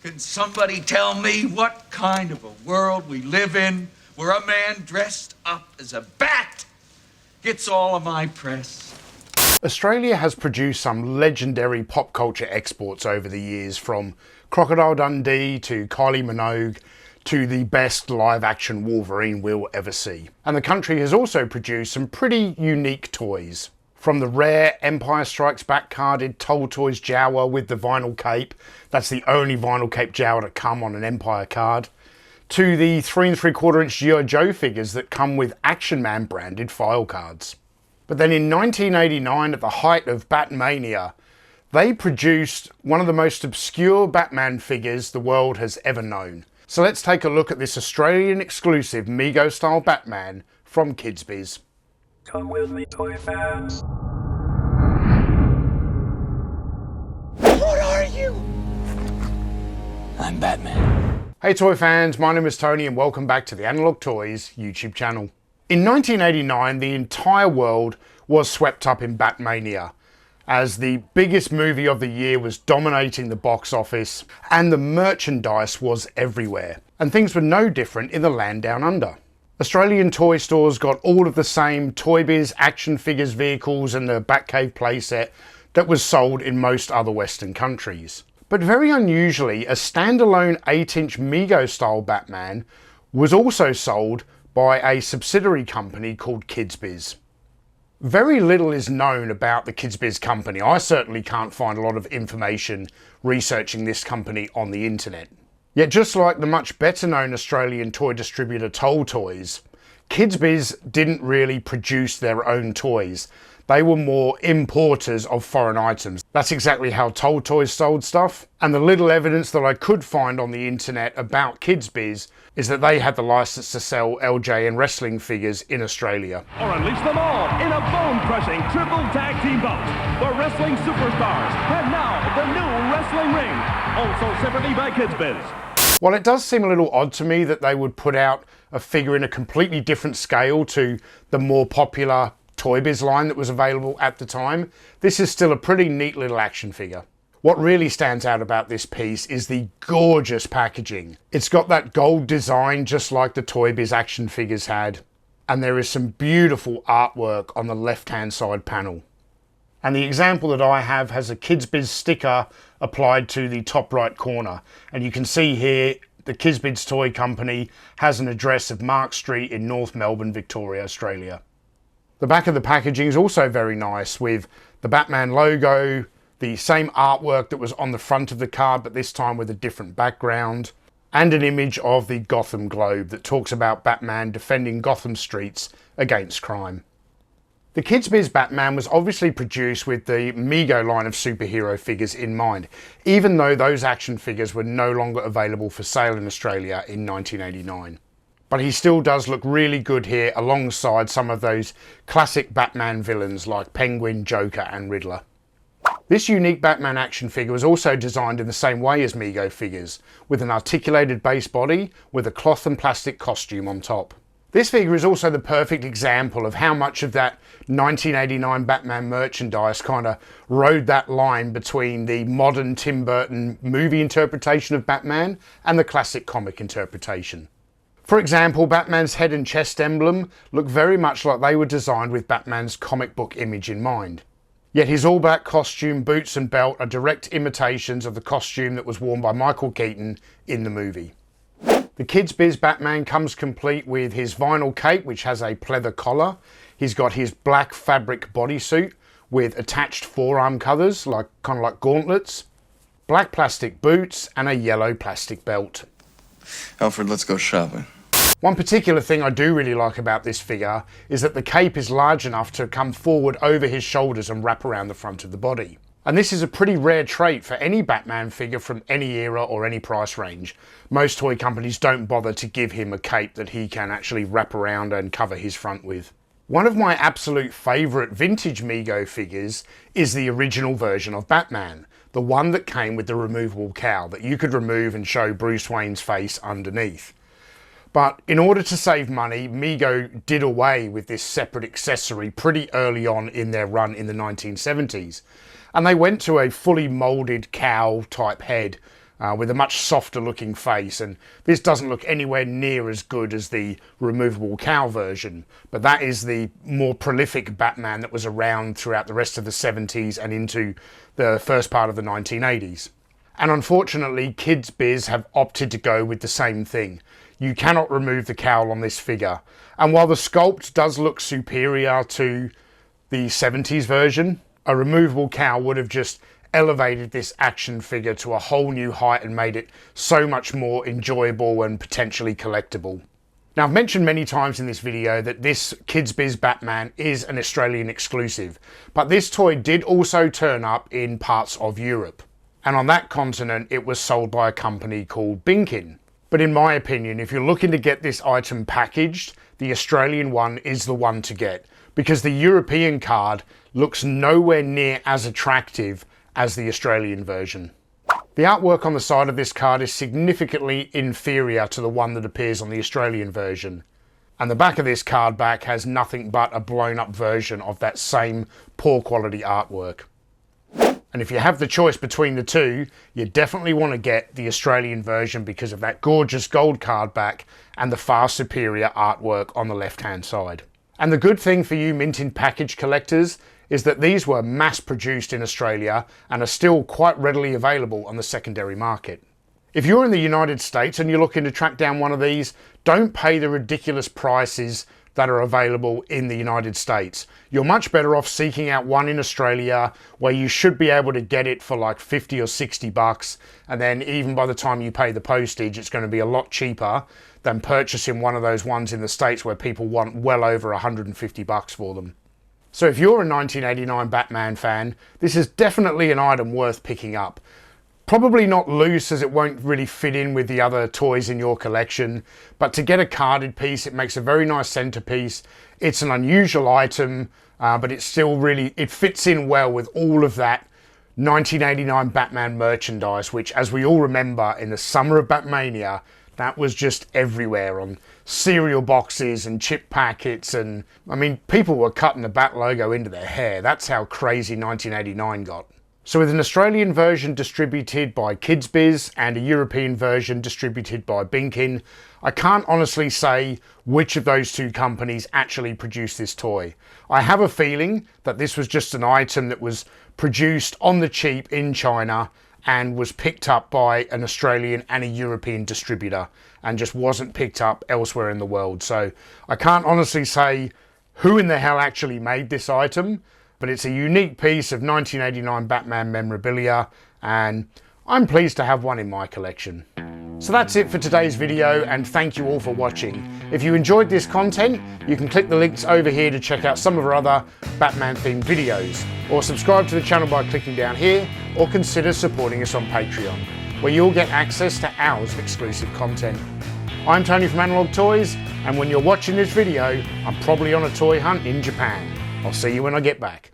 Can somebody tell me what kind of a world we live in where a man dressed up as a bat gets all of my press? Australia has produced some legendary pop culture exports over the years, from Crocodile Dundee to Kylie Minogue to the best live-action Wolverine we'll ever see. And the country has also produced some pretty unique toys. From the rare Empire Strikes Back carded Toll Toys Jawa with the vinyl cape, that's the only vinyl cape Jawa to come on an Empire card, to the 3 3/4 inch G.I. Joe figures that come with Action Man branded file cards. But then in 1989, at the height of Batmania, they produced one of the most obscure Batman figures the world has ever known. So let's take a look at this Australian exclusive Mego style Batman from KidsBiz. Come with me, toy fans. What are you? I'm Batman. Hey toy fans, my name is Tony and welcome back to the Analog Toys YouTube channel. In 1989, the entire world was swept up in Batmania, as the biggest movie of the year was dominating the box office and the merchandise was everywhere. And things were no different in the land down under. Australian toy stores got all of the same Toy Biz action figures, vehicles and the Batcave playset that was sold in most other Western countries. But very unusually, a standalone 8-inch Mego style Batman was also sold by a subsidiary company called KidsBiz. Very little is known about the KidsBiz company. I certainly can't find a lot of information researching this company on the internet. Yet just like the much better known Australian toy distributor Toll Toys, KidsBiz didn't really produce their own toys. They were more importers of foreign items. That's exactly how Toll Toys sold stuff. And the little evidence that I could find on the internet about KidsBiz is that they had the license to sell LJN wrestling figures in Australia. Or unleash them all in a bone-crushing triple tag team bout. The Wrestling Superstars, and now the new Wrestling Ring, also separately by KidsBiz. While it does seem a little odd to me that they would put out a figure in a completely different scale to the more popular Toy Biz line that was available at the time, this is still a pretty neat little action figure. What really stands out about this piece is the gorgeous packaging. It's got that gold design just like the Toy Biz action figures had, and there is some beautiful artwork on the left-hand side panel. And the example that I have has a KidsBiz sticker applied to the top right corner. And you can see here the KidsBiz Toy Company has an address of Mark Street in North Melbourne, Victoria, Australia. The back of the packaging is also very nice, with the Batman logo, the same artwork that was on the front of the card, but this time with a different background, and an image of the Gotham Globe that talks about Batman defending Gotham streets against crime. The KidsBiz Batman was obviously produced with the Mego line of superhero figures in mind, even though those action figures were no longer available for sale in Australia in 1989. But he still does look really good here alongside some of those classic Batman villains like Penguin, Joker and Riddler. This unique Batman action figure was also designed in the same way as Mego figures, with an articulated base body with a cloth and plastic costume on top. This figure is also the perfect example of how much of that 1989 Batman merchandise kind of rode that line between the modern Tim Burton movie interpretation of Batman and the classic comic interpretation. For example, Batman's head and chest emblem look very much like they were designed with Batman's comic book image in mind. Yet his all-black costume, boots and belt are direct imitations of the costume that was worn by Michael Keaton in the movie. The KidsBiz Batman comes complete with his vinyl cape, which has a pleather collar. He's got his black fabric bodysuit with attached forearm covers, kind of like gauntlets, black plastic boots and a yellow plastic belt. Alfred, let's go shopping. One particular thing I do really like about this figure is that the cape is large enough to come forward over his shoulders and wrap around the front of the body. And this is a pretty rare trait for any Batman figure from any era or any price range. Most toy companies don't bother to give him a cape that he can actually wrap around and cover his front with. One of my absolute favourite vintage Mego figures is the original version of Batman, the one that came with the removable cowl that you could remove and show Bruce Wayne's face underneath. But in order to save money, Mego did away with this separate accessory pretty early on in their run in the 1970s. And they went to a fully moulded cowl type head with a much softer looking face, and this doesn't look anywhere near as good as the removable cowl version, but that is the more prolific Batman that was around throughout the rest of the 70s and into the first part of the 1980s. And unfortunately, Kids Biz have opted to go with the same thing. You cannot remove the cowl on this figure, and while the sculpt does look superior to the 70s version, a removable cowl would have just elevated this action figure to a whole new height and made it so much more enjoyable and potentially collectible. Now, I've mentioned many times in this video that this Kids Biz Batman is an Australian exclusive, but this toy did also turn up in parts of Europe. And on that continent, it was sold by a company called Binkin. But in my opinion, if you're looking to get this item packaged, the Australian one is the one to get, because the European card looks nowhere near as attractive as the Australian version. The artwork on the side of this card is significantly inferior to the one that appears on the Australian version. And the back of this card back has nothing but a blown up version of that same poor quality artwork. And if you have the choice between the two, you definitely want to get the Australian version because of that gorgeous gold card back and the far superior artwork on the left hand side. And the good thing for you mint in package collectors is that these were mass produced in Australia and are still quite readily available on the secondary market. If you're in the United States and you're looking to track down one of these, don't pay the ridiculous prices that are available in the United States. You're much better off seeking out one in Australia where you should be able to get it for like 50 or 60 bucks, and then even by the time you pay the postage, it's going to be a lot cheaper than purchasing one of those ones in the States where people want well over 150 bucks for them. So if you're a 1989 Batman fan, this is definitely an item worth picking up. Probably not loose, as it won't really fit in with the other toys in your collection, but to get a carded piece, it makes a very nice centerpiece. It's an unusual item, but it fits in well with all of that 1989 Batman merchandise, which, as we all remember, in the summer of Batmania, that was just everywhere on cereal boxes and chip packets, and I mean, people were cutting the Bat logo into their hair. That's how crazy 1989 got. So with an Australian version distributed by Kids Biz and a European version distributed by Binkin, I can't honestly say which of those two companies actually produced this toy. I have a feeling that this was just an item that was produced on the cheap in China and was picked up by an Australian and a European distributor and just wasn't picked up elsewhere in the world. So I can't honestly say who in the hell actually made this item, but it's a unique piece of 1989 Batman memorabilia, and I'm pleased to have one in my collection. So that's it for today's video, and thank you all for watching. If you enjoyed this content, you can click the links over here to check out some of our other Batman themed videos, or subscribe to the channel by clicking down here, or consider supporting us on Patreon, where you'll get access to our exclusive content. I'm Tony from Analog Toys, and when you're watching this video, I'm probably on a toy hunt in Japan. I'll see you when I get back.